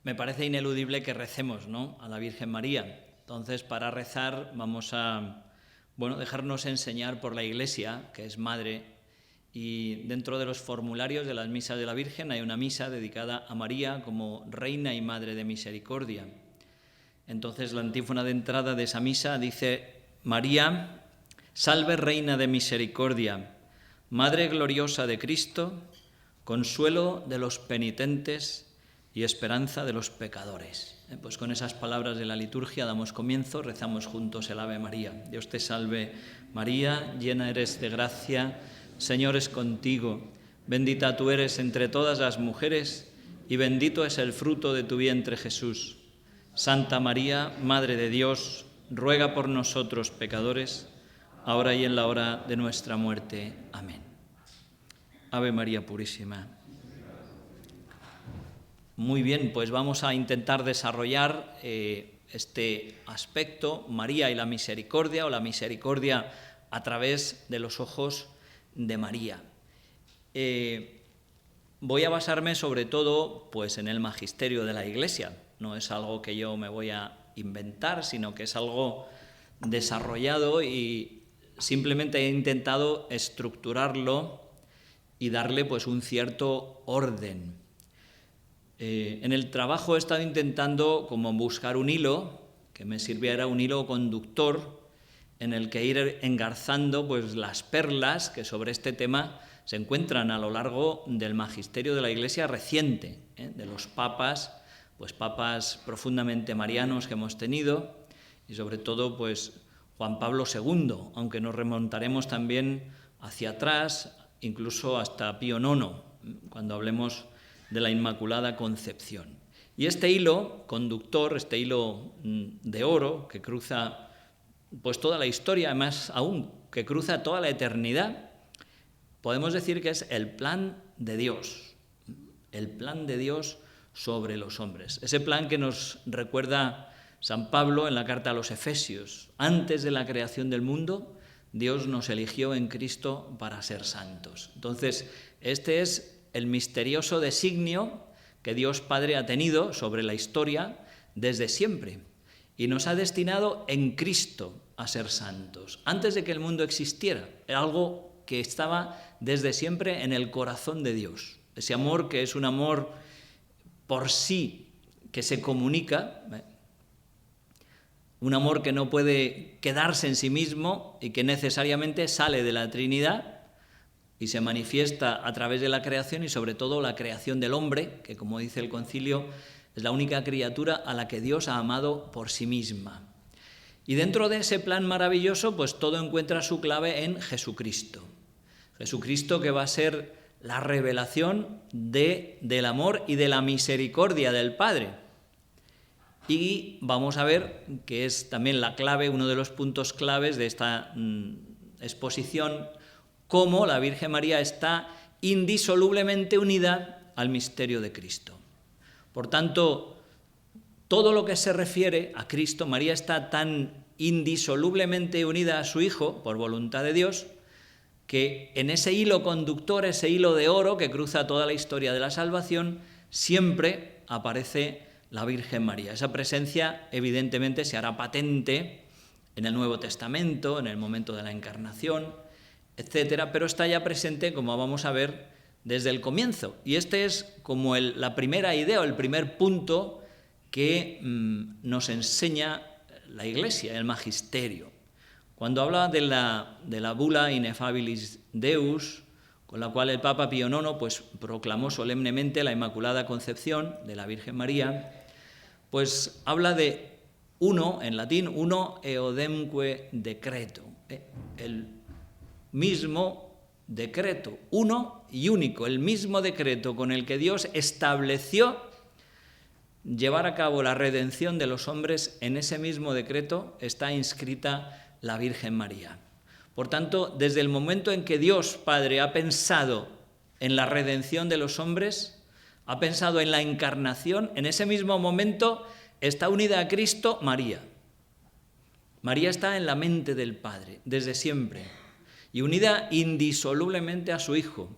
me parece ineludible que recemos, ¿no?, a la Virgen María. Entonces, para rezar vamos a dejarnos enseñar por la Iglesia, que es madre, y dentro de los formularios de las misas de la Virgen hay una misa dedicada a María como Reina y Madre de Misericordia. Entonces, la antífona de entrada de esa misa dice: María, salve Reina de Misericordia, Madre gloriosa de Cristo, consuelo de los penitentes y esperanza de los pecadores. Pues con esas palabras de la liturgia damos comienzo, rezamos juntos el Ave María. Dios te salve, María, llena eres de gracia, Señor es contigo, bendita tú eres entre todas las mujeres y bendito es el fruto de tu vientre Jesús. Santa María, Madre de Dios, ruega por nosotros pecadores, ahora y en la hora de nuestra muerte. Amén. Ave María Purísima. Muy bien, pues vamos a intentar desarrollar este aspecto, María y la misericordia, o la misericordia a través de los ojos de María. Voy a basarme sobre todo pues, en el magisterio de la Iglesia. No es algo que yo me voy a inventar, sino que es algo desarrollado y simplemente he intentado estructurarlo y darle pues, un cierto orden. En el trabajo he estado intentando como buscar un hilo que me sirviera, un hilo conductor en el que ir engarzando pues, las perlas que sobre este tema se encuentran a lo largo del magisterio de la Iglesia reciente, de los papas, pues papas profundamente marianos que hemos tenido y sobre todo pues Juan Pablo II, aunque nos remontaremos también hacia atrás, incluso hasta Pío IX, cuando hablemos de la Inmaculada Concepción. Y este hilo conductor, este hilo de oro que cruza pues toda la historia, más aún que cruza toda la eternidad, podemos decir que es el plan de Dios sobre los hombres. Ese plan que nos recuerda San Pablo en la carta a los Efesios. Antes de la creación del mundo, Dios nos eligió en Cristo para ser santos. Entonces, este es el misterioso designio que Dios Padre ha tenido sobre la historia desde siempre y nos ha destinado en Cristo a ser santos. Antes de que el mundo existiera, era algo que estaba desde siempre en el corazón de Dios. Ese amor que es un amor por sí, que se comunica, un amor que no puede quedarse en sí mismo y que necesariamente sale de la Trinidad y se manifiesta a través de la creación y sobre todo la creación del hombre, que como dice el concilio, es la única criatura a la que Dios ha amado por sí misma. Y dentro de ese plan maravilloso, pues todo encuentra su clave en Jesucristo. Jesucristo que va a ser la revelación del amor y de la misericordia del Padre. Y vamos a ver que es también la clave, uno de los puntos claves de esta exposición, cómo la Virgen María está indisolublemente unida al misterio de Cristo. Por tanto, todo lo que se refiere a Cristo, María está tan indisolublemente unida a su Hijo, por voluntad de Dios, que en ese hilo conductor, ese hilo de oro que cruza toda la historia de la salvación, siempre aparece la Virgen María. Esa presencia evidentemente se hará patente en el Nuevo Testamento, en el momento de la Encarnación, etcétera, pero está ya presente, como vamos a ver, desde el comienzo. Y este es como la primera idea o el primer punto que nos enseña la Iglesia, el magisterio. Cuando habla de la bula Ineffabilis Deus, con la cual el Papa Pío IX pues, proclamó solemnemente la Inmaculada Concepción de la Virgen María, pues habla de uno, en latín, uno eodemque decreto, el mismo decreto, uno y único, el mismo decreto con el que Dios estableció llevar a cabo la redención de los hombres. En ese mismo decreto está inscrita la Virgen María. Por tanto, desde el momento en que Dios Padre ha pensado en la redención de los hombres, ha pensado en la encarnación, en ese mismo momento está unida a Cristo María. María está en la mente del Padre, desde siempre, y unida indisolublemente a su Hijo.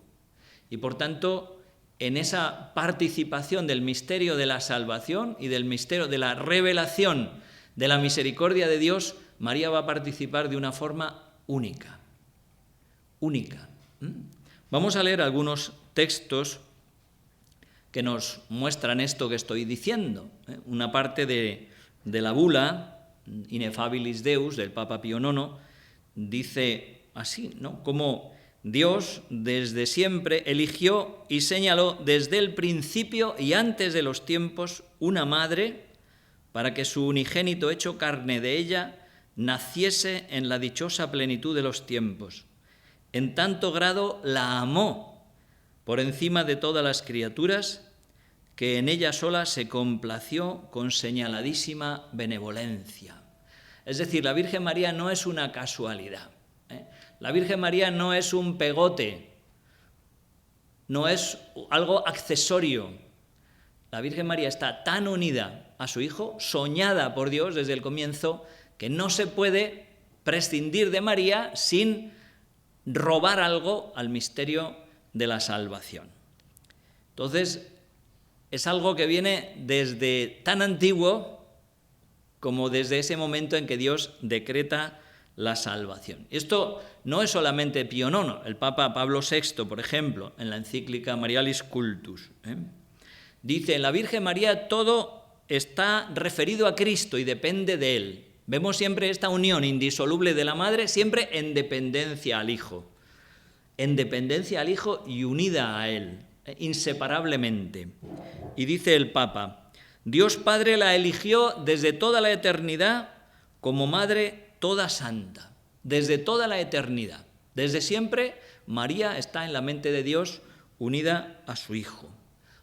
Y por tanto, en esa participación del misterio de la salvación y del misterio de la revelación de la misericordia de Dios, María va a participar de una forma única. Única. Vamos a leer algunos textos que nos muestran esto que estoy diciendo. Una parte de la bula Ineffabilis Deus del Papa Pío IX dice así, ¿no? Como Dios desde siempre eligió y señaló desde el principio y antes de los tiempos una madre para que su unigénito hecho carne de ella naciese en la dichosa plenitud de los tiempos. En tanto grado la amó por encima de todas las criaturas, que en ella sola se complació con señaladísima benevolencia. Es decir, la Virgen María no es una casualidad. La Virgen María no es un pegote, no es algo accesorio. La Virgen María está tan unida a su Hijo, soñada por Dios desde el comienzo, que no se puede prescindir de María sin robar algo al misterio de la salvación. Entonces, es algo que viene desde tan antiguo como desde ese momento en que Dios decreta la salvación. Esto no es solamente Pío IX, el Papa Pablo VI, por ejemplo, en la encíclica Marialis Cultus, dice, en la Virgen María todo está referido a Cristo y depende de Él. Vemos siempre esta unión indisoluble de la Madre, siempre en dependencia al Hijo. En dependencia al Hijo y unida a Él, inseparablemente. Y dice el Papa, Dios Padre la eligió desde toda la eternidad como Madre toda santa, desde toda la eternidad. Desde siempre María está en la mente de Dios unida a su Hijo.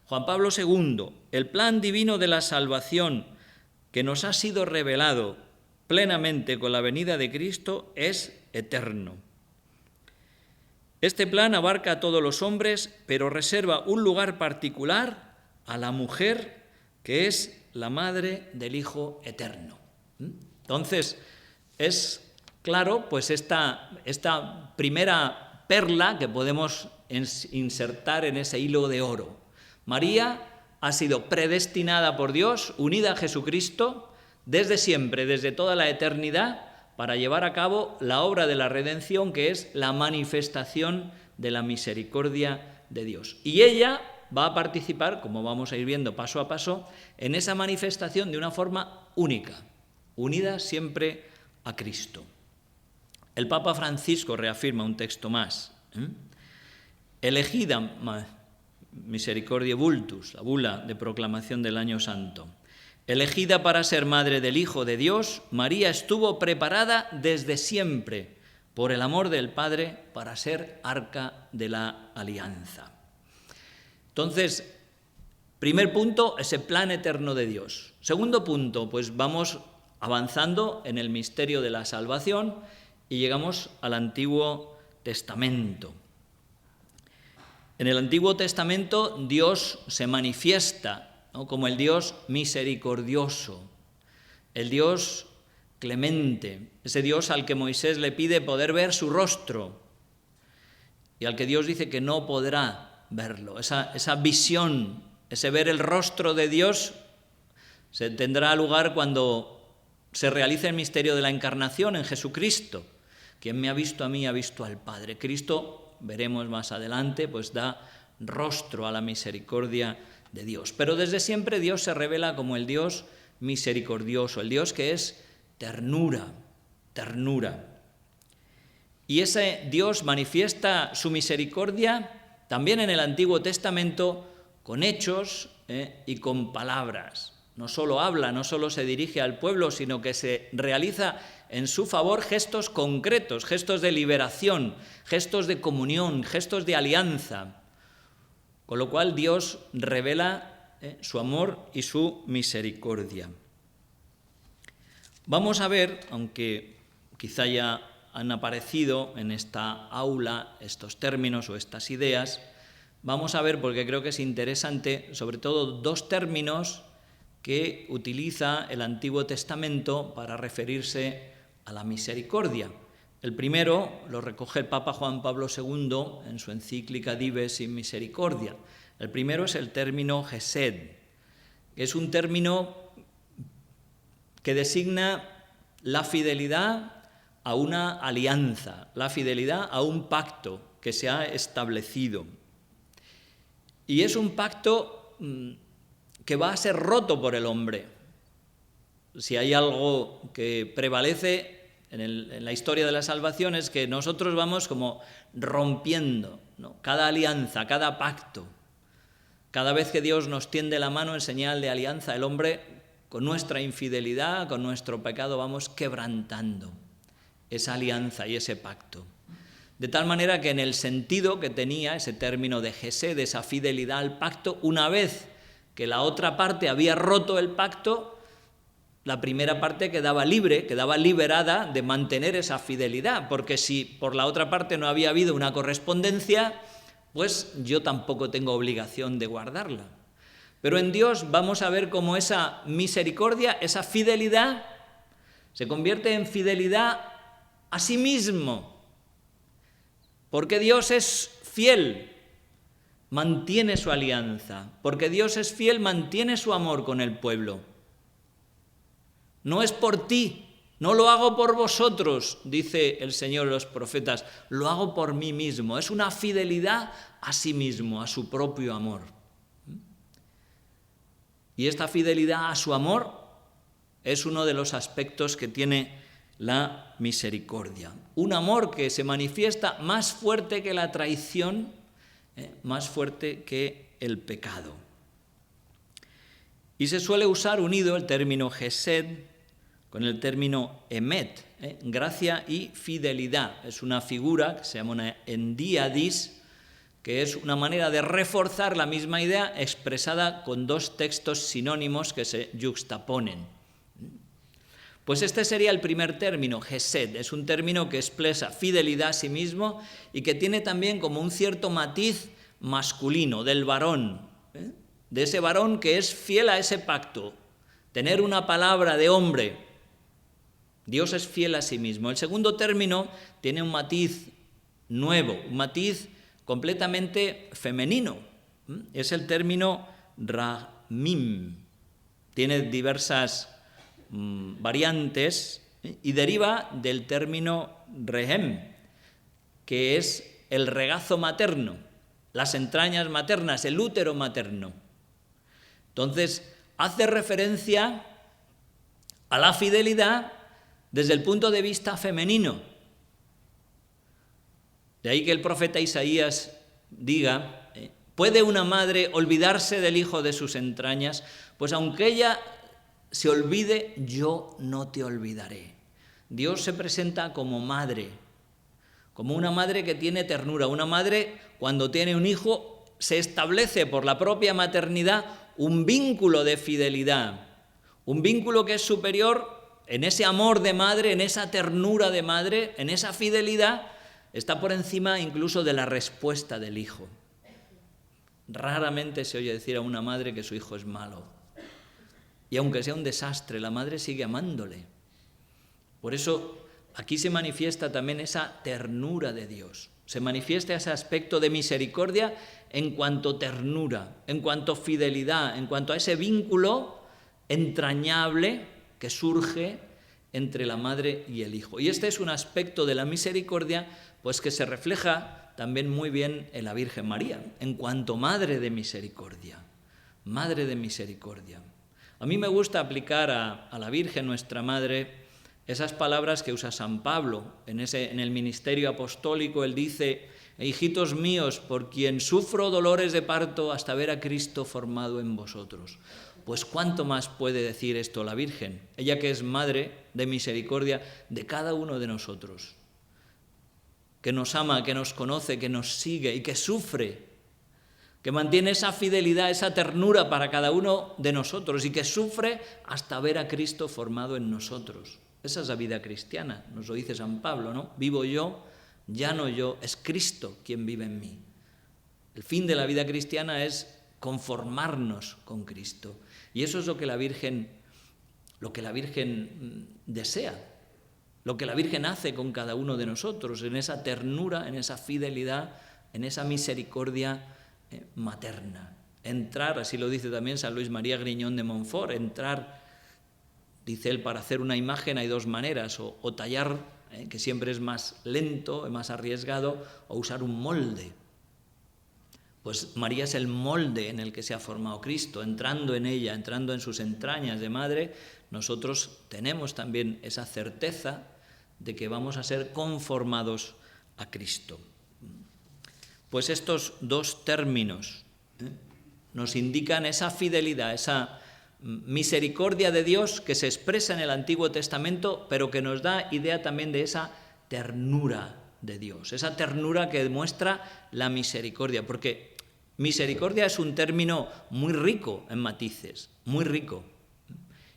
Juan Pablo II, el plan divino de la salvación que nos ha sido revelado plenamente con la venida de Cristo es eterno. Este plan abarca a todos los hombres, pero reserva un lugar particular a la mujer, que es la madre del Hijo eterno. Entonces, es claro, pues esta primera perla que podemos insertar en ese hilo de oro. María ha sido predestinada por Dios, unida a Jesucristo, desde siempre, desde toda la eternidad, para llevar a cabo la obra de la redención, que es la manifestación de la misericordia de Dios. Y ella va a participar, como vamos a ir viendo paso a paso, en esa manifestación de una forma única, unida siempre a Cristo. El Papa Francisco reafirma un texto más. Elegida Misericordiae Vultus, la bula de proclamación del Año Santo. Elegida para ser madre del Hijo de Dios, María estuvo preparada desde siempre por el amor del Padre para ser arca de la alianza. Entonces, primer punto, ese plan eterno de Dios. Segundo punto, pues vamos avanzando en el misterio de la salvación y llegamos al Antiguo Testamento. En el Antiguo Testamento Dios se manifiesta, ¿no?, como el Dios misericordioso, el Dios clemente, ese Dios al que Moisés le pide poder ver su rostro y al que Dios dice que no podrá verlo. Esa visión, ese ver el rostro de Dios, se tendrá lugar cuando se realice el misterio de la encarnación en Jesucristo. Quien me ha visto a mí ha visto al Padre. Cristo, veremos más adelante, pues da rostro a la misericordia de Dios. Pero desde siempre Dios se revela como el Dios misericordioso, el Dios que es ternura, ternura. Y ese Dios manifiesta su misericordia también en el Antiguo Testamento con hechos y con palabras. No solo habla, no solo se dirige al pueblo, sino que se realiza en su favor gestos concretos, gestos de liberación, gestos de comunión, gestos de alianza. Con lo cual Dios revela su amor y su misericordia. Vamos a ver, aunque quizá ya han aparecido en esta aula estos términos o estas ideas, vamos a ver, porque creo que es interesante, sobre todo dos términos que utiliza el Antiguo Testamento para referirse a la misericordia. El primero lo recoge el Papa Juan Pablo II en su encíclica Dives in Misericordia. El primero es el término Hesed, que es un término que designa la fidelidad a una alianza, la fidelidad a un pacto que se ha establecido. Y es un pacto que va a ser roto por el hombre. Si hay algo que prevalece en la historia de la salvación es que nosotros vamos como rompiendo, ¿no?, cada alianza, cada pacto. Cada vez que Dios nos tiende la mano en señal de alianza, el hombre, con nuestra infidelidad, con nuestro pecado, vamos quebrantando esa alianza y ese pacto. De tal manera que en el sentido que tenía ese término de Hesed, de esa fidelidad al pacto, una vez que la otra parte había roto el pacto, la primera parte quedaba libre, quedaba liberada de mantener esa fidelidad, porque si por la otra parte no había habido una correspondencia, pues yo tampoco tengo obligación de guardarla. Pero en Dios vamos a ver cómo esa misericordia, esa fidelidad, se convierte en fidelidad a sí mismo. Porque Dios es fiel, mantiene su alianza. Porque Dios es fiel, mantiene su amor con el pueblo. No es por ti, no lo hago por vosotros, dice el Señor a los profetas, lo hago por mí mismo. Es una fidelidad a sí mismo, a su propio amor. Y esta fidelidad a su amor es uno de los aspectos que tiene la misericordia. Un amor que se manifiesta más fuerte que la traición, más fuerte que el pecado. Y se suele usar unido el término Hesed con el término Emet, gracia y fidelidad. Es una figura que se llama una endiadis, que es una manera de reforzar la misma idea expresada con dos textos sinónimos que se yuxtaponen. Pues este sería el primer término, Hesed. Es un término que expresa fidelidad a sí mismo y que tiene también como un cierto matiz masculino, del varón, de ese varón que es fiel a ese pacto, tener una palabra de hombre. Dios es fiel a sí mismo. El segundo término tiene un matiz nuevo, un matiz completamente femenino. Es el término Ramim. Tiene diversas variantes y deriva del término Rehem, que es el regazo materno, las entrañas maternas, el útero materno. Entonces, hace referencia a la fidelidad desde el punto de vista femenino. De ahí que el profeta Isaías diga, ¿puede una madre olvidarse del hijo de sus entrañas? Pues aunque ella se olvide, yo no te olvidaré. Dios se presenta como madre, como una madre que tiene ternura. Una madre, cuando tiene un hijo, se establece por la propia maternidad un vínculo de fidelidad, un vínculo que es superior en ese amor de madre, en esa ternura de madre, en esa fidelidad, está por encima incluso de la respuesta del hijo. Raramente se oye decir a una madre que su hijo es malo. Y aunque sea un desastre, la madre sigue amándole. Por eso aquí se manifiesta también esa ternura de Dios. Se manifiesta ese aspecto de misericordia en cuanto ternura, en cuanto fidelidad, en cuanto a ese vínculo entrañable que surge entre la madre y el hijo. Y este es un aspecto de la misericordia pues que se refleja también muy bien en la Virgen María, en cuanto madre de misericordia. Madre de misericordia. A mí me gusta aplicar a la Virgen, nuestra Madre, esas palabras que usa San Pablo. En el ministerio apostólico él dice, hijitos míos, por quien sufro dolores de parto hasta ver a Cristo formado en vosotros. Pues cuánto más puede decir esto la Virgen, ella que es Madre de misericordia de cada uno de nosotros, que nos ama, que nos conoce, que nos sigue y que sufre, que mantiene esa fidelidad, esa ternura para cada uno de nosotros y que sufre hasta ver a Cristo formado en nosotros. Esa es la vida cristiana, nos lo dice San Pablo, ¿no? Vivo yo, ya no yo, es Cristo quien vive en mí. El fin de la vida cristiana es conformarnos con Cristo. Y eso es lo que la Virgen desea, lo que la Virgen hace con cada uno de nosotros, en esa ternura, en esa fidelidad, en esa misericordia materna. Entrar, así lo dice también San Luis María Griñón de Montfort, entrar, dice él, para hacer una imagen hay dos maneras, o tallar, que siempre es más lento, más arriesgado, o usar un molde. Pues María es el molde en el que se ha formado Cristo, entrando en ella, entrando en sus entrañas de madre, nosotros tenemos también esa certeza de que vamos a ser conformados a Cristo. Pues estos dos términos nos indican esa fidelidad, esa misericordia de Dios que se expresa en el Antiguo Testamento, pero que nos da idea también de esa ternura de Dios, esa ternura que demuestra la misericordia, porque misericordia es un término muy rico en matices, muy rico.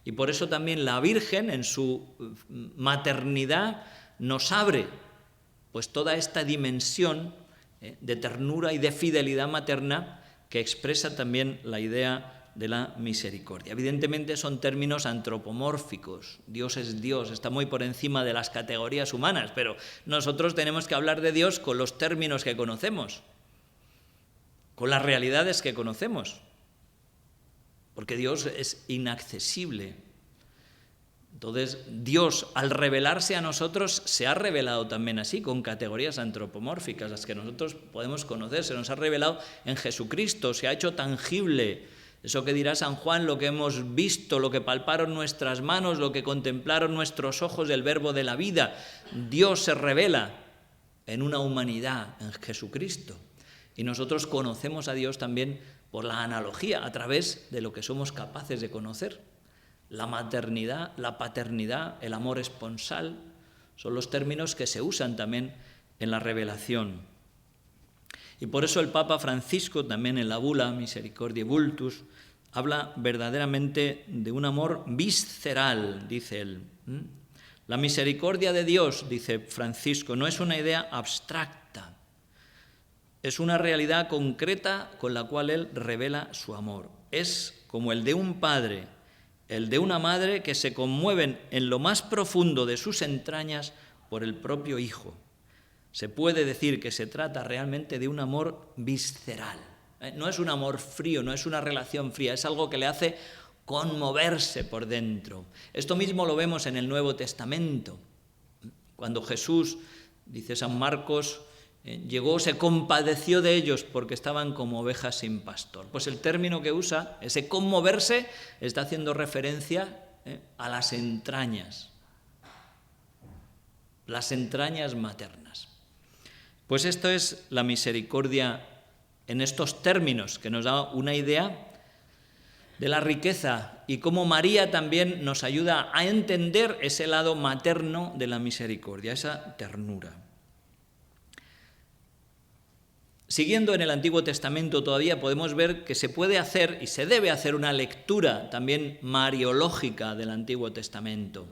Y por eso también la Virgen en su maternidad nos abre pues toda esta dimensión de ternura y de fidelidad materna que expresa también la idea de la misericordia. Evidentemente son términos antropomórficos. Dios es Dios, está muy por encima de las categorías humanas, pero nosotros tenemos que hablar de Dios con los términos que conocemos, con las realidades que conocemos, porque Dios es inaccesible. Entonces, Dios, al revelarse a nosotros, se ha revelado también así, con categorías antropomórficas, las que nosotros podemos conocer. Se nos ha revelado en Jesucristo, se ha hecho tangible. Eso que dirá San Juan, lo que hemos visto, lo que palparon nuestras manos, lo que contemplaron nuestros ojos del Verbo de la vida. Dios se revela en una humanidad, en Jesucristo. Y nosotros conocemos a Dios también por la analogía, a través de lo que somos capaces de conocer. La maternidad, la paternidad, el amor esponsal, son los términos que se usan también en la revelación. Y por eso el Papa Francisco, también en la bula Misericordiae Vultus, habla verdaderamente de un amor visceral, dice él. La misericordia de Dios, dice Francisco, no es una idea abstracta, es una realidad concreta con la cual él revela su amor. Es como el de un padre, el de una madre, que se conmueven en lo más profundo de sus entrañas por el propio Hijo. Se puede decir que se trata realmente de un amor visceral. No es un amor frío, no es una relación fría, es algo que le hace conmoverse por dentro. Esto mismo lo vemos en el Nuevo Testamento. Cuando Jesús, dice San Marcos, llegó, se compadeció de ellos porque estaban como ovejas sin pastor. Pues el término que usa, ese conmoverse, está haciendo referencia a las entrañas maternas. Pues esto es la misericordia en estos términos, que nos da una idea de la riqueza y cómo María también nos ayuda a entender ese lado materno de la misericordia, esa ternura. Siguiendo en el Antiguo Testamento todavía podemos ver que se puede hacer y se debe hacer una lectura también mariológica del Antiguo Testamento.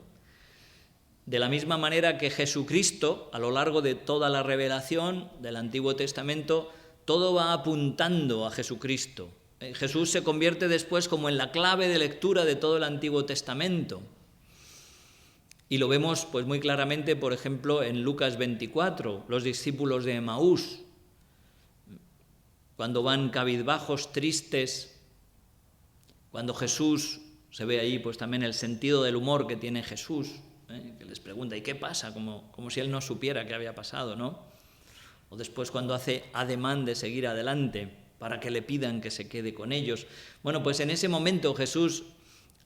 De la misma manera que Jesucristo, a lo largo de toda la revelación del Antiguo Testamento, todo va apuntando a Jesucristo. Jesús se convierte después como en la clave de lectura de todo el Antiguo Testamento. Y lo vemos pues muy claramente, por ejemplo, en Lucas 24, los discípulos de Emaús, cuando van cabizbajos, tristes, cuando Jesús, se ve ahí pues también el sentido del humor que tiene Jesús, que les pregunta, ¿y qué pasa? Como si él no supiera qué había pasado, ¿no? O después cuando hace ademán de seguir adelante para que le pidan que se quede con ellos. Bueno, pues en ese momento Jesús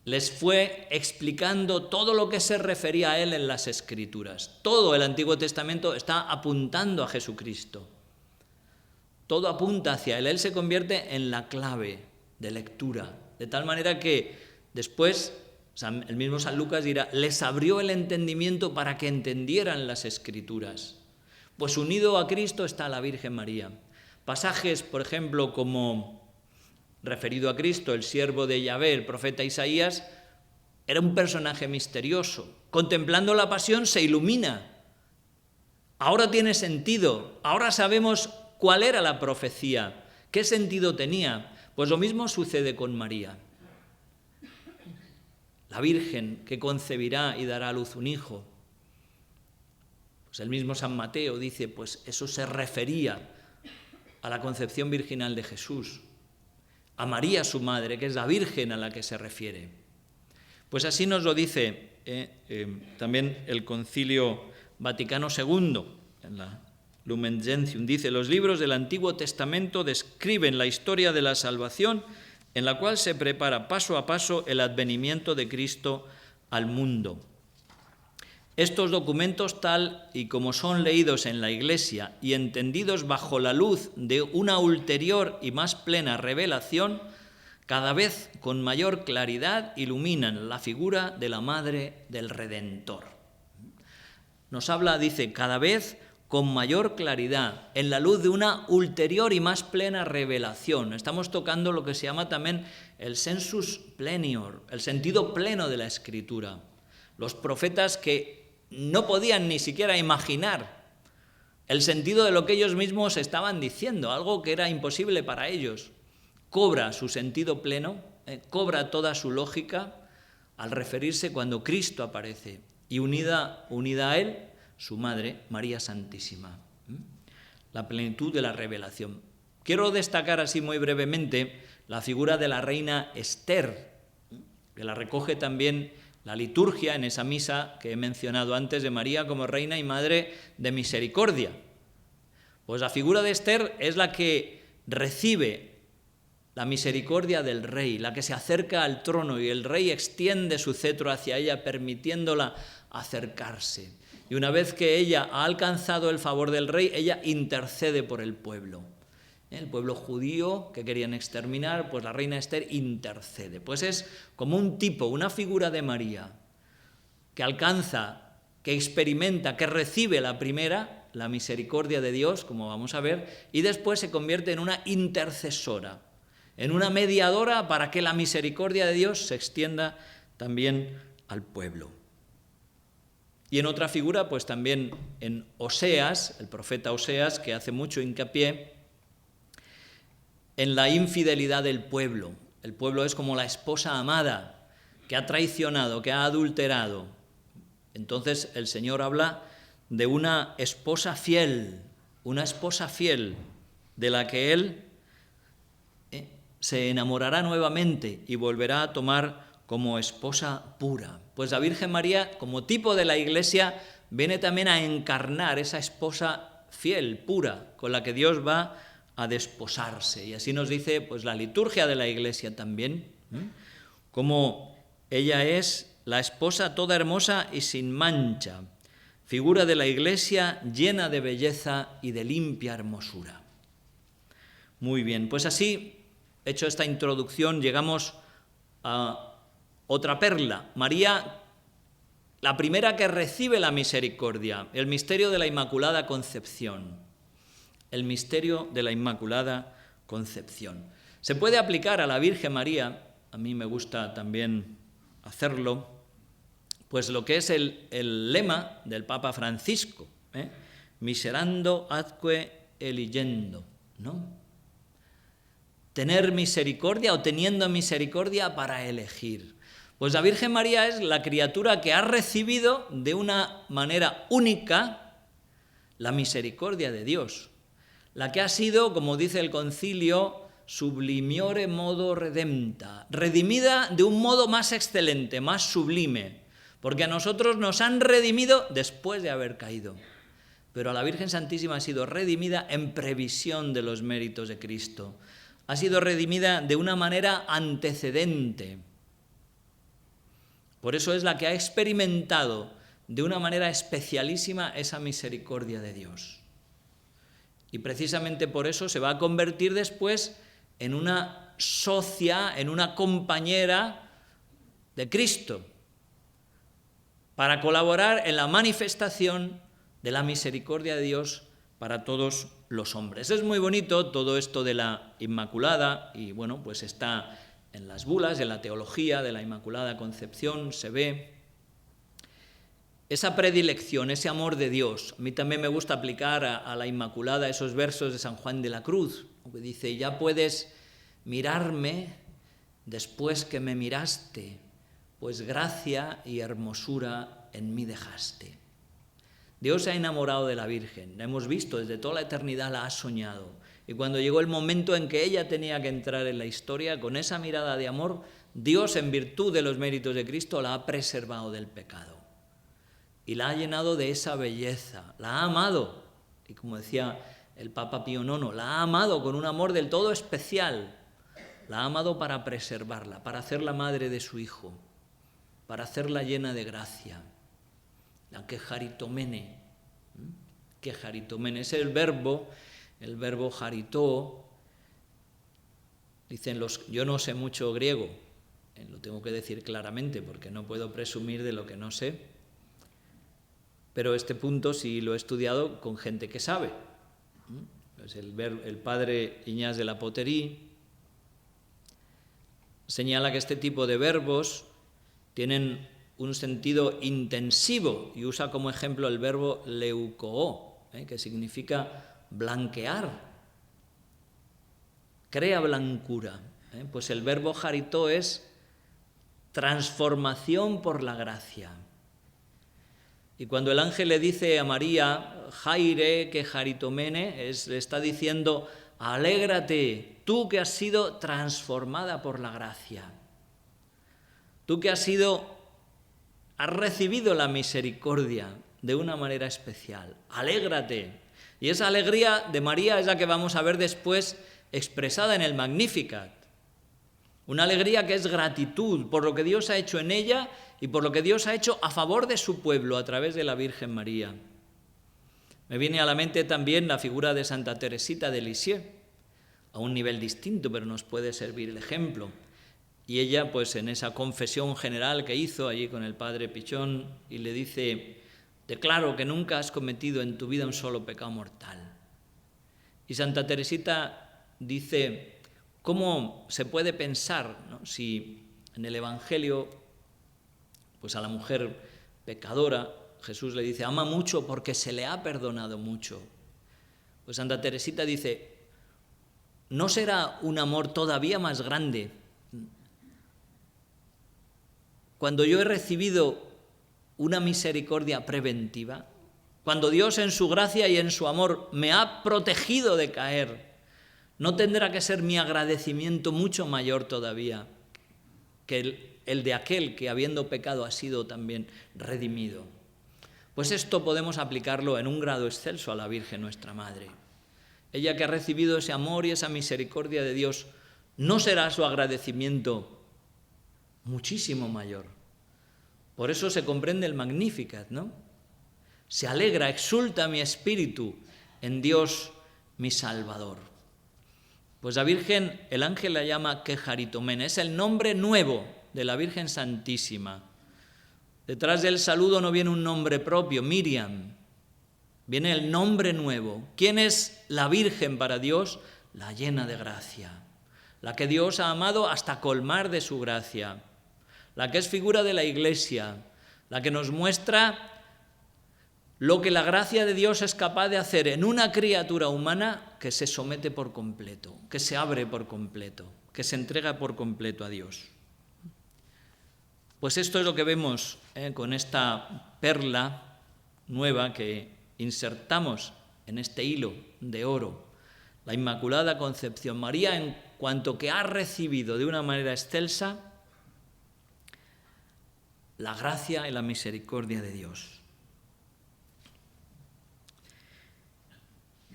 les fue explicando todo lo que se refería a él en las Escrituras. Todo el Antiguo Testamento está apuntando a Jesucristo. Todo apunta hacia él. Él se convierte en la clave de lectura, de tal manera que después el mismo San Lucas dirá, les abrió el entendimiento para que entendieran las Escrituras. Pues unido a Cristo está la Virgen María. Pasajes, por ejemplo, como referido a Cristo, el siervo de Yahvé, el profeta Isaías, era un personaje misterioso. Contemplando la pasión se ilumina. Ahora tiene sentido. Ahora sabemos cuál era la profecía, qué sentido tenía. Pues lo mismo sucede con María. La Virgen que concebirá y dará a luz un hijo. Pues el mismo San Mateo dice, pues eso se refería a la concepción virginal de Jesús, a María su madre, que es la Virgen a la que se refiere. Pues así nos lo dice también el Concilio Vaticano II, en la Lumen Gentium. Dice: los libros del Antiguo Testamento describen la historia de la salvación, en la cual se prepara paso a paso el advenimiento de Cristo al mundo. Estos documentos, tal y como son leídos en la Iglesia y entendidos bajo la luz de una ulterior y más plena revelación, cada vez con mayor claridad iluminan la figura de la Madre del Redentor. Nos habla, dice, cada vez con mayor claridad, en la luz de una ulterior y más plena revelación. Estamos tocando lo que se llama también el sensus plenior, el sentido pleno de la Escritura. Los profetas que no podían ni siquiera imaginar el sentido de lo que ellos mismos estaban diciendo, algo que era imposible para ellos, cobra su sentido pleno, cobra toda su lógica al referirse cuando Cristo aparece y unida a él su madre, María Santísima. La plenitud de la revelación. Quiero destacar así muy brevemente la figura de la reina Esther, que la recoge también la liturgia en esa misa que he mencionado antes de María como reina y madre de misericordia. Pues la figura de Esther es la que recibe la misericordia del rey, la que se acerca al trono y el rey extiende su cetro hacia ella permitiéndola acercarse. Y una vez que ella ha alcanzado el favor del rey, ella intercede por el pueblo. El pueblo judío que querían exterminar, pues la reina Esther intercede. Pues es como un tipo, una figura de María, que alcanza, que experimenta, que recibe la primera, la misericordia de Dios, como vamos a ver, y después se convierte en una intercesora, en una mediadora para que la misericordia de Dios se extienda también al pueblo. Y en otra figura, pues también en Oseas, el profeta Oseas, que hace mucho hincapié en la infidelidad del pueblo. El pueblo es como la esposa amada que ha traicionado, que ha adulterado. Entonces el Señor habla de una esposa fiel de la que Él se enamorará nuevamente y volverá a tomar como esposa pura. Pues la Virgen María, como tipo de la Iglesia, viene también a encarnar esa esposa fiel, pura, con la que Dios va a desposarse. Y así nos dice pues la liturgia de la Iglesia también, como ella es la esposa toda hermosa y sin mancha, figura de la Iglesia llena de belleza y de limpia hermosura. Muy bien, pues así, hecho esta introducción, llegamos a otra perla. María, la primera que recibe la misericordia, el misterio de la Inmaculada Concepción. El misterio de la Inmaculada Concepción. Se puede aplicar a la Virgen María, a mí me gusta también hacerlo, pues lo que es el lema del Papa Francisco, miserando atque eligendo, ¿no? Tener misericordia o teniendo misericordia para elegir. Pues la Virgen María es la criatura que ha recibido de una manera única la misericordia de Dios. La que ha sido, como dice el concilio, sublimiore modo redempta, redimida de un modo más excelente, más sublime, porque a nosotros nos han redimido después de haber caído, pero a la Virgen Santísima ha sido redimida en previsión de los méritos de Cristo, ha sido redimida de una manera antecedente. Por eso es la que ha experimentado de una manera especialísima esa misericordia de Dios. Y precisamente por eso se va a convertir después en una socia, en una compañera de Cristo, para colaborar en la manifestación de la misericordia de Dios para todos los hombres. Es muy bonito todo esto de la Inmaculada y bueno, pues está en las bulas, en la teología de la Inmaculada Concepción, se ve esa predilección, ese amor de Dios. A mí también me gusta aplicar a la Inmaculada esos versos de San Juan de la Cruz, que dice, ya puedes mirarme después que me miraste, pues gracia y hermosura en mí dejaste. Dios se ha enamorado de la Virgen, la hemos visto, desde toda la eternidad la ha soñado, Y cuando llegó el momento en que ella tenía que entrar en la historia, con esa mirada de amor, Dios, en virtud de los méritos de Cristo, la ha preservado del pecado. Y la ha llenado de esa belleza, la ha amado. Y como decía el Papa Pío IX, la ha amado con un amor del todo especial. La ha amado para preservarla, para hacerla madre de su Hijo, para hacerla llena de gracia. La quejaritomene. Quejaritomene es el verbo jaritó. Dicen yo no sé mucho griego, lo tengo que decir claramente porque no puedo presumir de lo que no sé, pero este punto sí lo he estudiado con gente que sabe. Pues el padre Iñás de la Poterí señala que este tipo de verbos tienen un sentido intensivo y usa como ejemplo el verbo leukoó, que significa blanquear, crea blancura. Pues el verbo jaritó es transformación por la gracia. Y cuando el ángel le dice a María, Jaire, que jaritomene, le está diciendo, alégrate, tú que has sido transformada por la gracia. Tú que has recibido la misericordia de una manera especial. Alégrate. Y esa alegría de María es la que vamos a ver después expresada en el Magnificat. Una alegría que es gratitud por lo que Dios ha hecho en ella y por lo que Dios ha hecho a favor de su pueblo a través de la Virgen María. Me viene a la mente también la figura de Santa Teresita de Lisieux, a un nivel distinto, pero nos puede servir el ejemplo. Y ella, pues en esa confesión general que hizo allí con el padre Pichón, y le dice, declaro que nunca has cometido en tu vida un solo pecado mortal. Y Santa Teresita dice, ¿cómo se puede pensar, ¿no?, si en el Evangelio, pues a la mujer pecadora, Jesús le dice, ama mucho porque se le ha perdonado mucho? Pues Santa Teresita dice, ¿no será un amor todavía más grande cuando yo he recibido una misericordia preventiva? Cuando Dios en su gracia y en su amor me ha protegido de caer, ¿no tendrá que ser mi agradecimiento mucho mayor todavía que el de aquel que habiendo pecado ha sido también redimido? Pues esto podemos aplicarlo en un grado excelso a la Virgen nuestra Madre. Ella que ha recibido ese amor y esa misericordia de Dios, ¿no será su agradecimiento muchísimo mayor? Por eso se comprende el Magnificat, ¿no? Se alegra, exulta mi espíritu en Dios mi Salvador. Pues la Virgen, el ángel la llama quejaritomene, es el nombre nuevo de la Virgen Santísima. Detrás del saludo no viene un nombre propio, Miriam, viene el nombre nuevo. ¿Quién es la Virgen para Dios? La llena de gracia, la que Dios ha amado hasta colmar de su gracia, la que es figura de la Iglesia, la que nos muestra lo que la gracia de Dios es capaz de hacer en una criatura humana que se somete por completo, que se abre por completo, que se entrega por completo a Dios. Pues esto es lo que vemos con esta perla nueva que insertamos en este hilo de oro, la Inmaculada Concepción. María, en cuanto que ha recibido de una manera excelsa la gracia y la misericordia de Dios.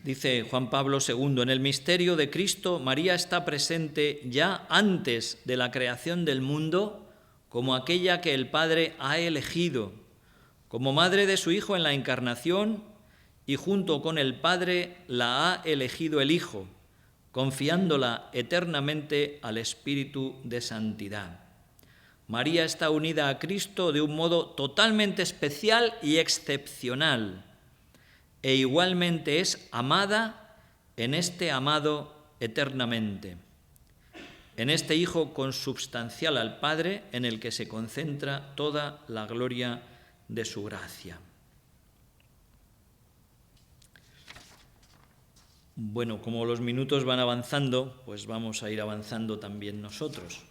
Dice Juan Pablo II, en el misterio de Cristo, María está presente ya antes de la creación del mundo como aquella que el Padre ha elegido, como madre de su Hijo en la encarnación, y junto con el Padre la ha elegido el Hijo, confiándola eternamente al Espíritu de Santidad. María está unida a Cristo de un modo totalmente especial y excepcional, e igualmente es amada en este amado eternamente, en este Hijo consubstancial al Padre, en el que se concentra toda la gloria de su gracia. Bueno, como los minutos van avanzando, pues vamos a ir avanzando también nosotros.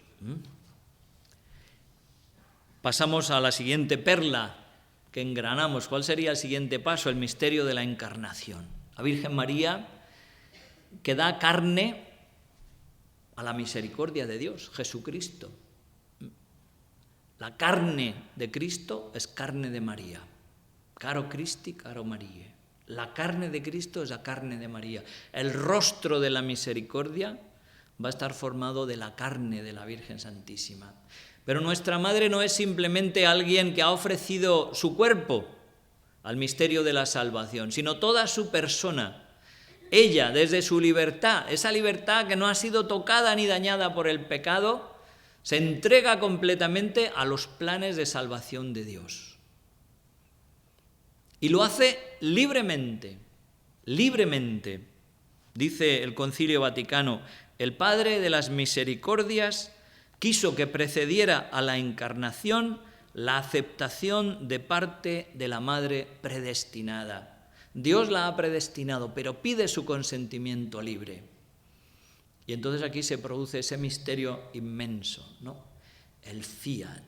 Pasamos a la siguiente perla que engranamos. ¿Cuál sería el siguiente paso? El misterio de la Encarnación. La Virgen María que da carne a la misericordia de Dios, Jesucristo. La carne de Cristo es carne de María. Caro Christi, caro María. La carne de Cristo es la carne de María. El rostro de la misericordia va a estar formado de la carne de la Virgen Santísima. Pero nuestra Madre no es simplemente alguien que ha ofrecido su cuerpo al misterio de la salvación, sino toda su persona. Ella, desde su libertad, esa libertad que no ha sido tocada ni dañada por el pecado, se entrega completamente a los planes de salvación de Dios. Y lo hace libremente, libremente. Dice el Concilio Vaticano, el Padre de las Misericordias quiso que precediera a la encarnación la aceptación de parte de la Madre predestinada. Dios la ha predestinado, pero pide su consentimiento libre. Y entonces aquí se produce ese misterio inmenso, ¿no? El fiat,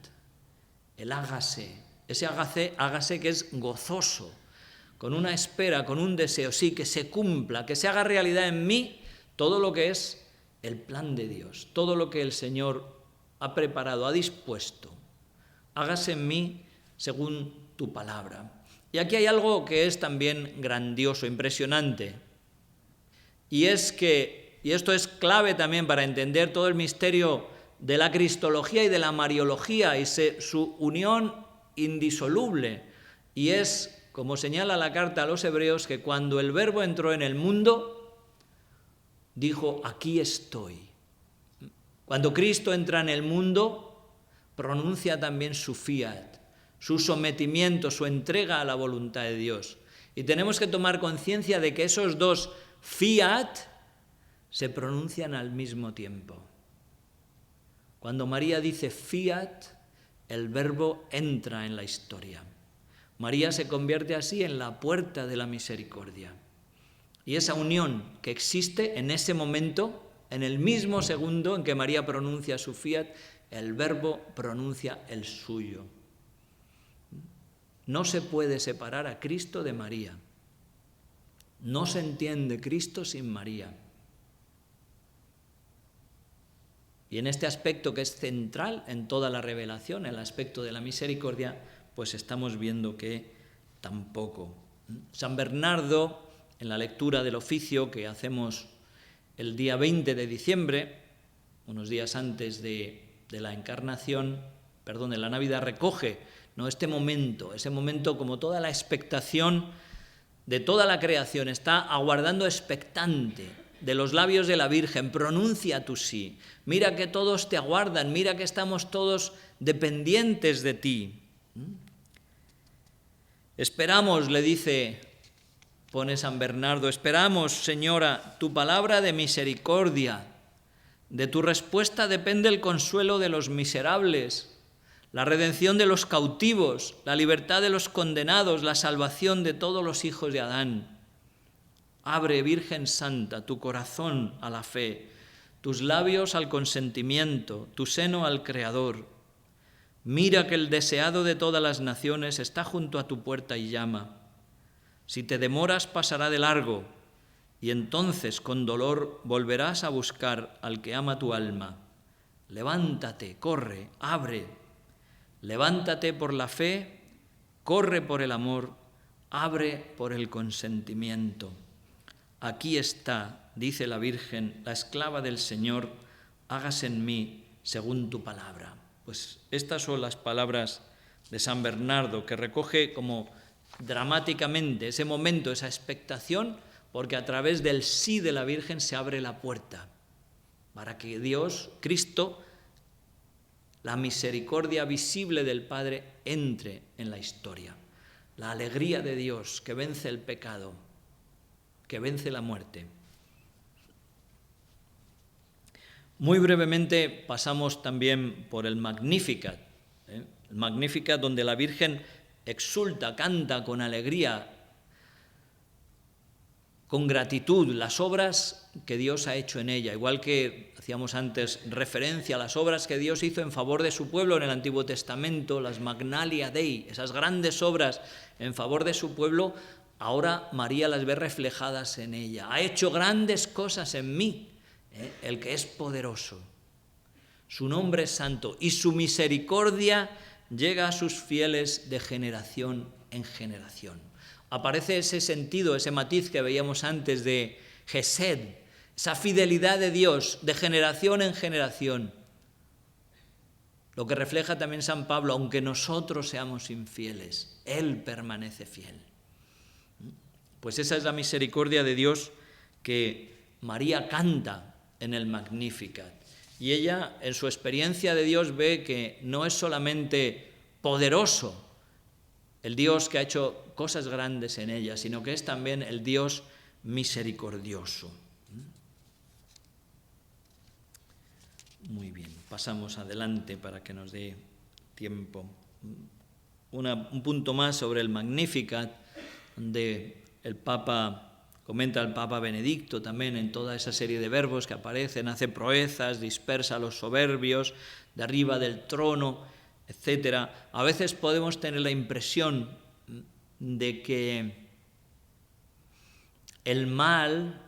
el hágase, ese hágase que es gozoso, con una espera, con un deseo, sí, que se cumpla, que se haga realidad en mí todo lo que es el plan de Dios, todo lo que el Señor ha preparado, ha dispuesto. Hágase en mí según tu palabra. Y aquí hay algo que es también grandioso, impresionante, y es que, y esto es clave también para entender todo el misterio de la cristología y de la mariología y su unión indisoluble, y es, como señala la carta a los Hebreos, que cuando el Verbo entró en el mundo, dijo, aquí estoy. Cuando Cristo entra en el mundo, pronuncia también su fiat, su sometimiento, su entrega a la voluntad de Dios. Y tenemos que tomar conciencia de que esos dos fiat se pronuncian al mismo tiempo. Cuando María dice fiat, el Verbo entra en la historia. María se convierte así en la puerta de la misericordia. Y esa unión que existe en ese momento, en el mismo segundo en que María pronuncia su fiat, el Verbo pronuncia el suyo. No se puede separar a Cristo de María. No se entiende Cristo sin María. Y en este aspecto que es central en toda la revelación, el aspecto de la misericordia, pues estamos viendo que tampoco. San Bernardo, en la lectura del oficio que hacemos el día 20 de diciembre, unos días antes de la encarnación, de la Navidad, recoge, ¿no?, este momento, ese momento como toda la expectación de toda la creación está aguardando expectante de los labios de la Virgen, pronuncia tu sí, mira que todos te aguardan, mira que estamos todos dependientes de ti. Esperamos, le dice, pone San Bernardo, esperamos, Señora, tu palabra de misericordia. De tu respuesta depende el consuelo de los miserables, la redención de los cautivos, la libertad de los condenados, la salvación de todos los hijos de Adán. Abre, Virgen Santa, tu corazón a la fe, tus labios al consentimiento, tu seno al Creador. Mira que el deseado de todas las naciones está junto a tu puerta y llama. Si te demoras, pasará de largo, y entonces con dolor volverás a buscar al que ama tu alma. Levántate, corre, abre. Levántate por la fe, corre por el amor, abre por el consentimiento. Aquí está, dice la Virgen, la esclava del Señor, hágase en mí según tu palabra. Pues estas son las palabras de San Bernardo, que recoge como dramáticamente ese momento, esa expectación, porque a través del sí de la Virgen se abre la puerta para que Dios, Cristo, la misericordia visible del Padre, entre en la historia. La alegría de Dios que vence el pecado, que vence la muerte. Muy brevemente pasamos también por el Magnificat. El Magnificat, donde la Virgen exulta, canta con alegría, con gratitud, las obras que Dios ha hecho en ella, igual que hacíamos antes referencia a las obras que Dios hizo en favor de su pueblo en el Antiguo Testamento, las Magnalia Dei, esas grandes obras en favor de su pueblo. ahora María las ve reflejadas en ella. Ha hecho grandes cosas en mí, el que es poderoso. Su nombre es santo y su misericordia llega a sus fieles de generación en generación. Aparece ese sentido, ese matiz que veíamos antes de Gesed, esa fidelidad de Dios de generación en generación. Lo que refleja también San Pablo, aunque nosotros seamos infieles, Él permanece fiel. Pues esa es la misericordia de Dios que María canta en el Magnificat. Y ella, en su experiencia de Dios, ve que no es solamente poderoso el Dios que ha hecho cosas grandes en ella, sino que es también el Dios misericordioso. Muy bien, pasamos adelante para que nos dé tiempo. Un punto más sobre el Magnificat, donde el Papa comenta el Papa Benedicto también en toda esa serie de verbos que aparecen: hace proezas, dispersa a los soberbios, derriba del trono, etc. A veces podemos tener la impresión de que el mal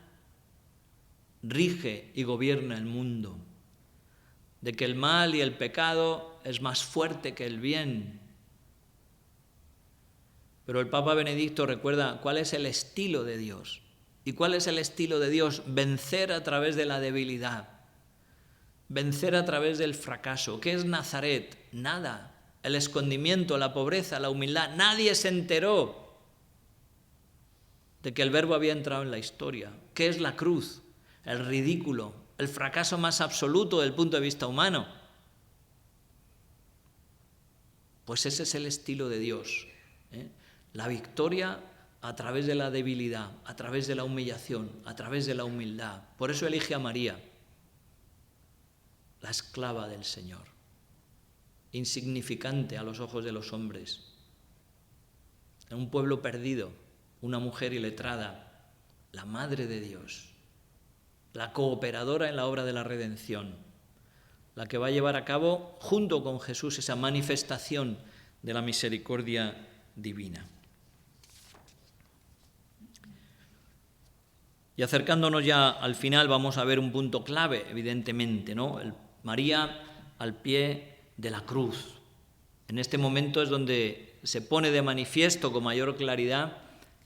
rige y gobierna el mundo, de que el mal y el pecado es más fuerte que el bien. Pero el Papa Benedicto recuerda cuál es el estilo de Dios. ¿Y cuál es el estilo de Dios? Vencer a través de la debilidad, vencer a través del fracaso. ¿Qué es Nazaret? Nada. El escondimiento, la pobreza, la humildad. Nadie se enteró de que el Verbo había entrado en la historia. ¿Qué es la cruz? El ridículo, el fracaso más absoluto desde el punto de vista humano. Pues ese es el estilo de Dios, La victoria a través de la debilidad, a través de la humillación, a través de la humildad. Por eso elige a María, la esclava del Señor, insignificante a los ojos de los hombres, en un pueblo perdido, una mujer iletrada, la Madre de Dios, la cooperadora en la obra de la redención, la que va a llevar a cabo junto con Jesús esa manifestación de la misericordia divina. Y acercándonos ya al final vamos a ver un punto clave, evidentemente, ¿no? María al pie de la cruz. En este momento es donde se pone de manifiesto con mayor claridad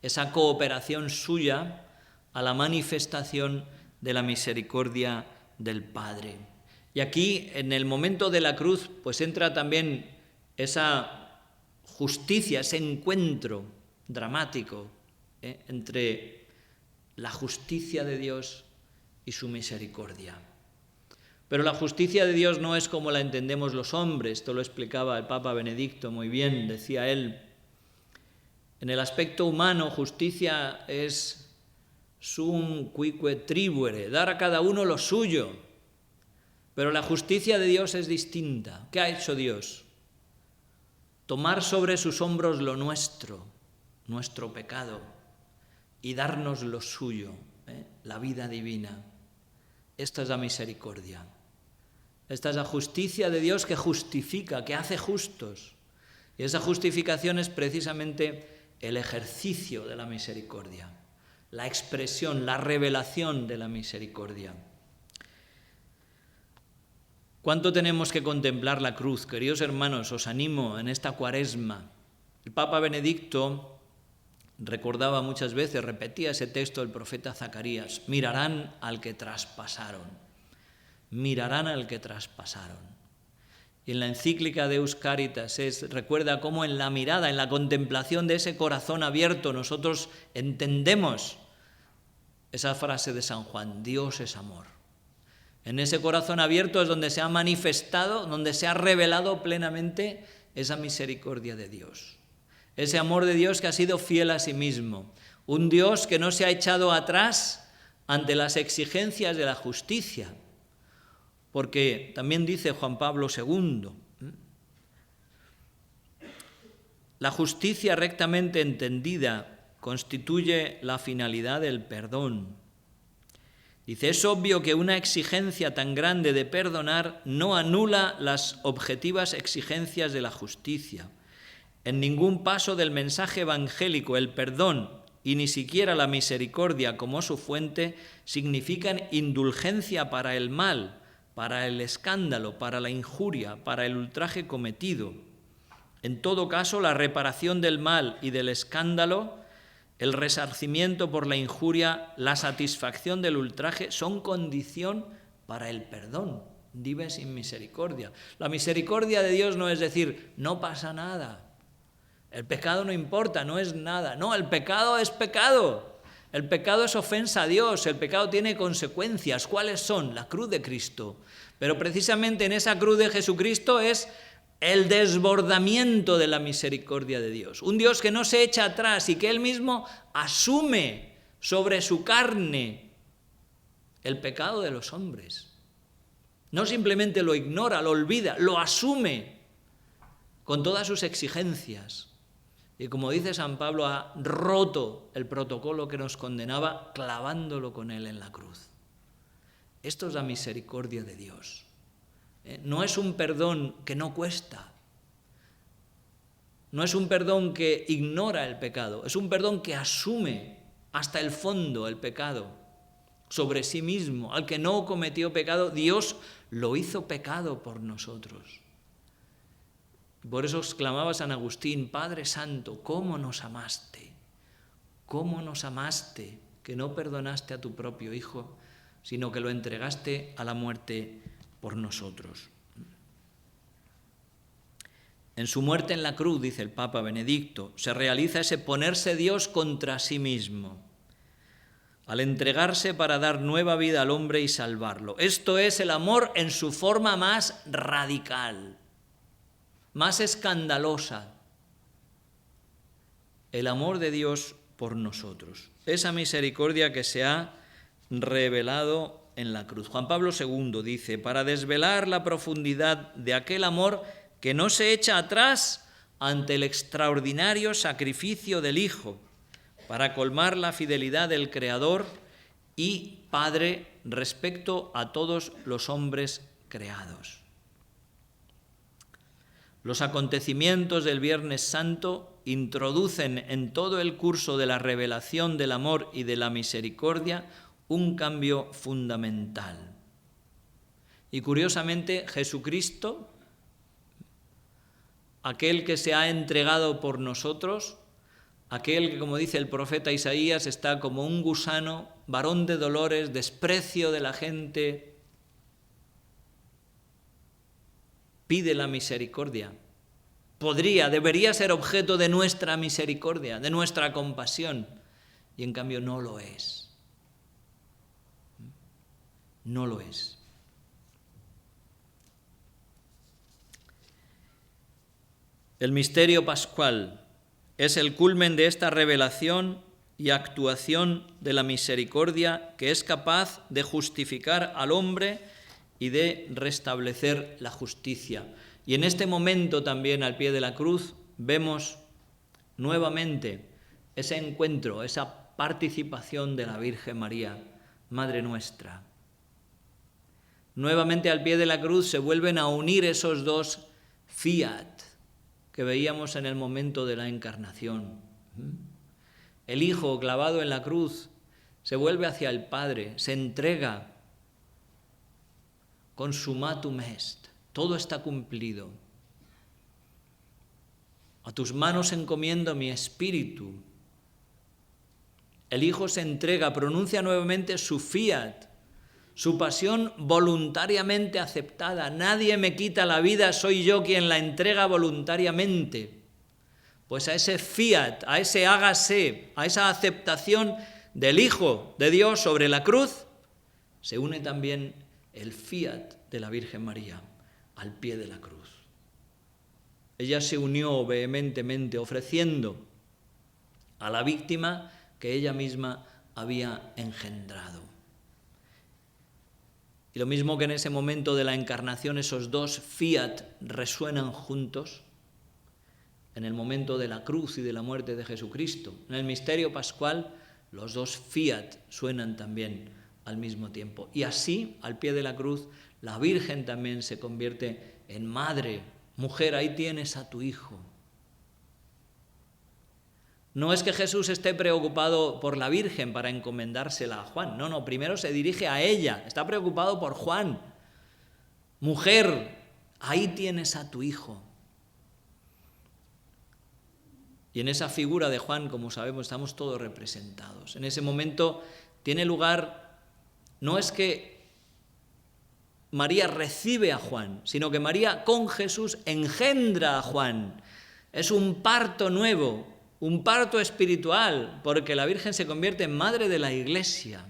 esa cooperación suya a la manifestación de la misericordia del Padre. Y aquí, en el momento de la cruz, pues entra también esa justicia, ese encuentro dramático entre la justicia de Dios y su misericordia. Pero la justicia de Dios no es como la entendemos los hombres, esto lo explicaba el Papa Benedicto muy bien, decía él. En el aspecto humano, justicia es sum quique tribuere, dar a cada uno lo suyo. Pero la justicia de Dios es distinta. ¿Qué ha hecho Dios? Tomar sobre sus hombros lo nuestro, nuestro pecado, y darnos lo suyo, la vida divina. Esta es la misericordia. Esta es la justicia de Dios que justifica, que hace justos. Y esa justificación es precisamente el ejercicio de la misericordia, la expresión, la revelación de la misericordia. ¿Cuánto tenemos que contemplar la cruz? Queridos hermanos, os animo en esta Cuaresma. El Papa Benedicto recordaba muchas veces, repetía ese texto del profeta Zacarías: mirarán al que traspasaron, mirarán al que traspasaron. Y en la encíclica Deus Caritas recuerda cómo en la mirada, en la contemplación de ese corazón abierto, nosotros entendemos esa frase de San Juan: Dios es amor. En ese corazón abierto es donde se ha manifestado, donde se ha revelado plenamente esa misericordia de Dios. Ese amor de Dios que ha sido fiel a sí mismo. Un Dios que no se ha echado atrás ante las exigencias de la justicia. Porque también dice Juan Pablo II, la justicia rectamente entendida constituye la finalidad del perdón. Dice, es obvio que una exigencia tan grande de perdonar no anula las objetivas exigencias de la justicia. En ningún paso del mensaje evangélico el perdón y ni siquiera la misericordia como su fuente significan indulgencia para el mal, para el escándalo, para la injuria, para el ultraje cometido. En todo caso, la reparación del mal y del escándalo, el resarcimiento por la injuria, la satisfacción del ultraje son condición para el perdón. Vive sin misericordia. La misericordia de Dios no es decir, no pasa nada. El pecado no importa, no es nada. No, el pecado es pecado. El pecado es ofensa a Dios. El pecado tiene consecuencias. ¿Cuáles son? La cruz de Cristo. Pero precisamente en esa cruz de Jesucristo es el desbordamiento de la misericordia de Dios. Un Dios que no se echa atrás y que Él mismo asume sobre su carne el pecado de los hombres. No simplemente lo ignora, lo olvida, lo asume con todas sus exigencias. Y como dice San Pablo, ha roto el protocolo que nos condenaba clavándolo con Él en la cruz. Esto es la misericordia de Dios. No es un perdón que no cuesta. No es un perdón que ignora el pecado. Es un perdón que asume hasta el fondo el pecado sobre sí mismo. Al que no cometió pecado, Dios lo hizo pecado por nosotros. Por eso exclamaba San Agustín, Padre Santo, ¿cómo nos amaste? ¿Cómo nos amaste que no perdonaste a tu propio Hijo, sino que lo entregaste a la muerte por nosotros? En su muerte en la cruz, dice el Papa Benedicto, se realiza ese ponerse Dios contra sí mismo, al entregarse para dar nueva vida al hombre y salvarlo. Esto es el amor en su forma más radical, más escandalosa, el amor de Dios por nosotros, esa misericordia que se ha revelado en la cruz. Juan Pablo II dice, para desvelar la profundidad de aquel amor que no se echa atrás ante el extraordinario sacrificio del Hijo, para colmar la fidelidad del Creador y Padre respecto a todos los hombres creados. Los acontecimientos del Viernes Santo introducen en todo el curso de la revelación del amor y de la misericordia un cambio fundamental. Y curiosamente, Jesucristo, aquel que se ha entregado por nosotros, aquel que, como dice el profeta Isaías, está como un gusano, varón de dolores, desprecio de la gente, pide la misericordia. Debería ser objeto de nuestra misericordia, de nuestra compasión, y en cambio no lo es. No lo es. El misterio pascual es el culmen de esta revelación y actuación de la misericordia que es capaz de justificar al hombre y de restablecer la justicia. Y en este momento también al pie de la cruz vemos nuevamente ese encuentro, esa participación de la Virgen María, Madre nuestra. Nuevamente al pie de la cruz se vuelven a unir esos dos fiat que veíamos en el momento de la encarnación. El Hijo clavado en la cruz se vuelve hacia el Padre, se entrega. Consumatum est, todo está cumplido. A tus manos encomiendo mi espíritu. El Hijo se entrega, pronuncia nuevamente su fiat, su pasión voluntariamente aceptada. Nadie me quita la vida, soy yo quien la entrega voluntariamente. Pues a ese fiat, a ese hágase, a esa aceptación del Hijo de Dios sobre la cruz, se une también el fiat de la Virgen María al pie de la cruz. Ella se unió vehementemente ofreciendo a la víctima que ella misma había engendrado. Y lo mismo que en ese momento de la encarnación esos dos fiat resuenan juntos, en el momento de la cruz y de la muerte de Jesucristo, en el misterio pascual, los dos fiat suenan también al mismo tiempo. Y así, al pie de la cruz, la Virgen también se convierte en madre. Mujer, ahí tienes a tu Hijo. No es que Jesús esté preocupado por la Virgen para encomendársela a Juan. No, primero se dirige a ella. Está preocupado por Juan. Mujer, ahí tienes a tu hijo. Y en esa figura de Juan, como sabemos, estamos todos representados. En ese momento tiene lugar, no es que María recibe a Juan, sino que María con Jesús engendra a Juan. Es un parto nuevo, un parto espiritual, porque la Virgen se convierte en madre de la Iglesia,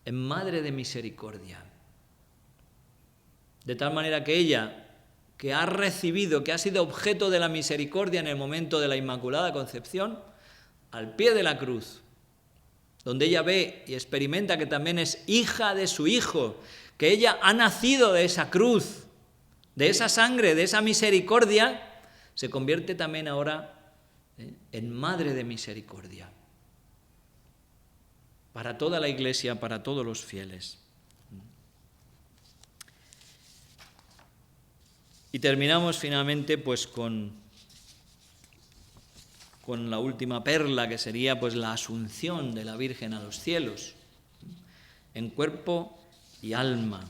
en madre de misericordia. De tal manera que ella, que ha recibido, que ha sido objeto de la misericordia en el momento de la Inmaculada Concepción, al pie de la cruz, donde ella ve y experimenta que también es hija de su Hijo, que ella ha nacido de esa cruz, de esa sangre, de esa misericordia, se convierte también ahora en madre de misericordia para toda la Iglesia, para todos los fieles. Y terminamos finalmente pues con la última perla, que sería pues la asunción de la Virgen a los cielos, en cuerpo y alma.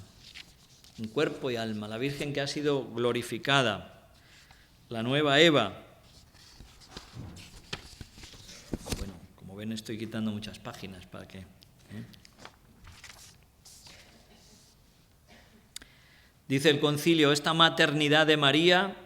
En cuerpo y alma, la Virgen que ha sido glorificada, la nueva Eva. Bueno, como ven estoy quitando muchas páginas para que... Dice el concilio, esta maternidad de María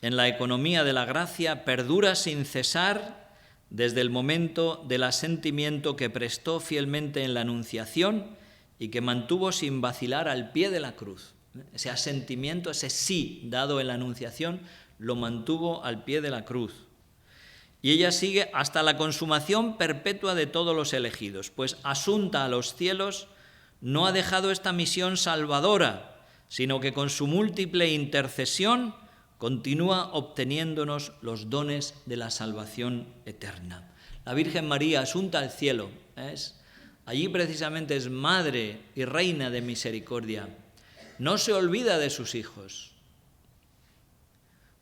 en la economía de la gracia perdura sin cesar desde el momento del asentimiento que prestó fielmente en la Anunciación y que mantuvo sin vacilar al pie de la cruz. Ese asentimiento, ese sí dado en la Anunciación, lo mantuvo al pie de la cruz. Y ella sigue hasta la consumación perpetua de todos los elegidos, pues asunta a los cielos no ha dejado esta misión salvadora, sino que con su múltiple intercesión continúa obteniéndonos los dones de la salvación eterna. La Virgen María, asunta al cielo, allí precisamente es madre y reina de misericordia. No se olvida de sus hijos.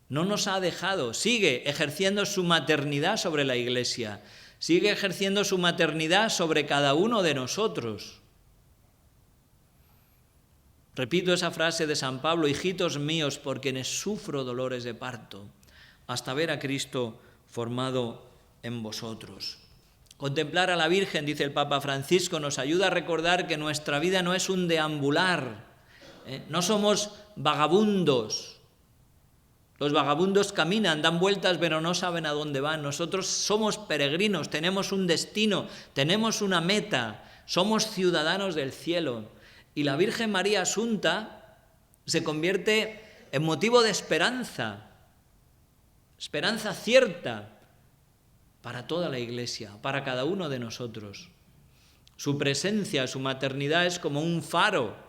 No nos ha dejado, sigue ejerciendo su maternidad sobre la Iglesia, sigue ejerciendo su maternidad sobre cada uno de nosotros. Repito esa frase de San Pablo, hijitos míos, por quienes sufro dolores de parto, hasta ver a Cristo formado en vosotros. Contemplar a la Virgen, dice el Papa Francisco, nos ayuda a recordar que nuestra vida no es un deambular, no somos vagabundos. Los vagabundos caminan, dan vueltas, pero no saben a dónde van. Nosotros somos peregrinos, tenemos un destino, tenemos una meta, somos ciudadanos del cielo. Y la Virgen María Asunta se convierte en motivo de esperanza cierta para toda la Iglesia, para cada uno de nosotros. Su presencia, su maternidad es como un faro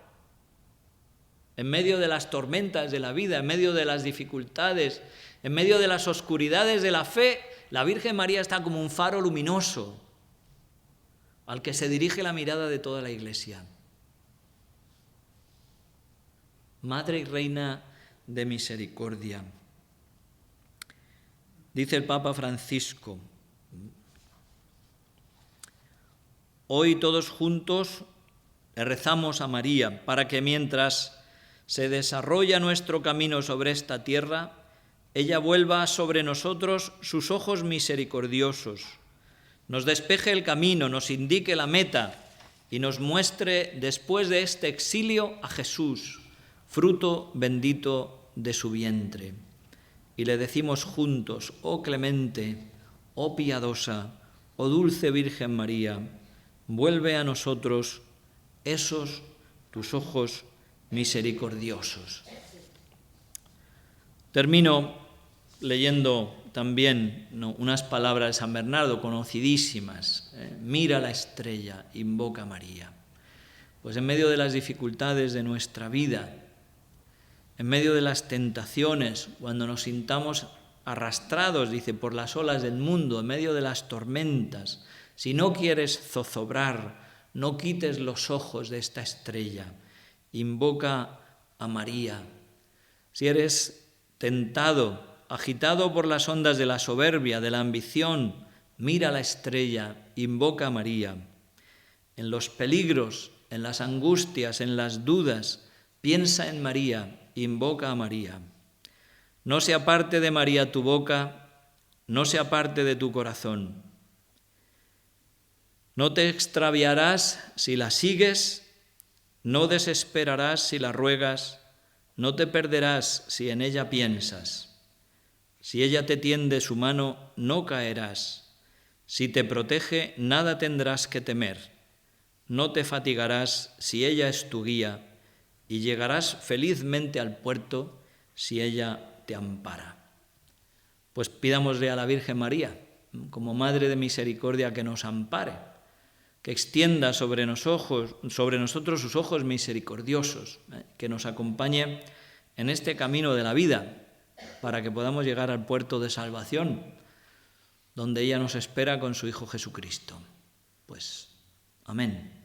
en medio de las tormentas de la vida, en medio de las dificultades, en medio de las oscuridades de la fe. La Virgen María está como un faro luminoso al que se dirige la mirada de toda la Iglesia. Madre y Reina de misericordia. Dice el Papa Francisco, hoy todos juntos le rezamos a María para que mientras se desarrolla nuestro camino sobre esta tierra, ella vuelva sobre nosotros sus ojos misericordiosos, nos despeje el camino, nos indique la meta y nos muestre después de este exilio a Jesús, fruto bendito de su vientre. Y le decimos juntos, oh clemente, oh piadosa, oh dulce Virgen María, vuelve a nosotros esos tus ojos misericordiosos. Termino leyendo también unas palabras de San Bernardo conocidísimas. Mira la estrella, invoca a María. Pues en medio de las dificultades de nuestra vida, en medio de las tentaciones, cuando nos sintamos arrastrados, dice, por las olas del mundo, en medio de las tormentas, si no quieres zozobrar, no quites los ojos de esta estrella, invoca a María. Si eres tentado agitado por las ondas de la soberbia, de la ambición, mira la estrella, invoca a María. En los peligros, en las angustias, en las dudas, piensa en María, invoca a María. No se aparte de María tu boca, no se aparte de tu corazón. No te extraviarás si la sigues, no desesperarás si la ruegas, no te perderás si en ella piensas. Si ella te tiende su mano, no caerás. Si te protege, nada tendrás que temer. No te fatigarás si ella es tu guía y llegarás felizmente al puerto si ella te ampara. Pues pidámosle a la Virgen María, como Madre de Misericordia, que nos ampare, que extienda sobre nosotros sus ojos misericordiosos, que nos acompañe en este camino de la vida, para que podamos llegar al puerto de salvación, donde ella nos espera con su Hijo Jesucristo. Pues, amén.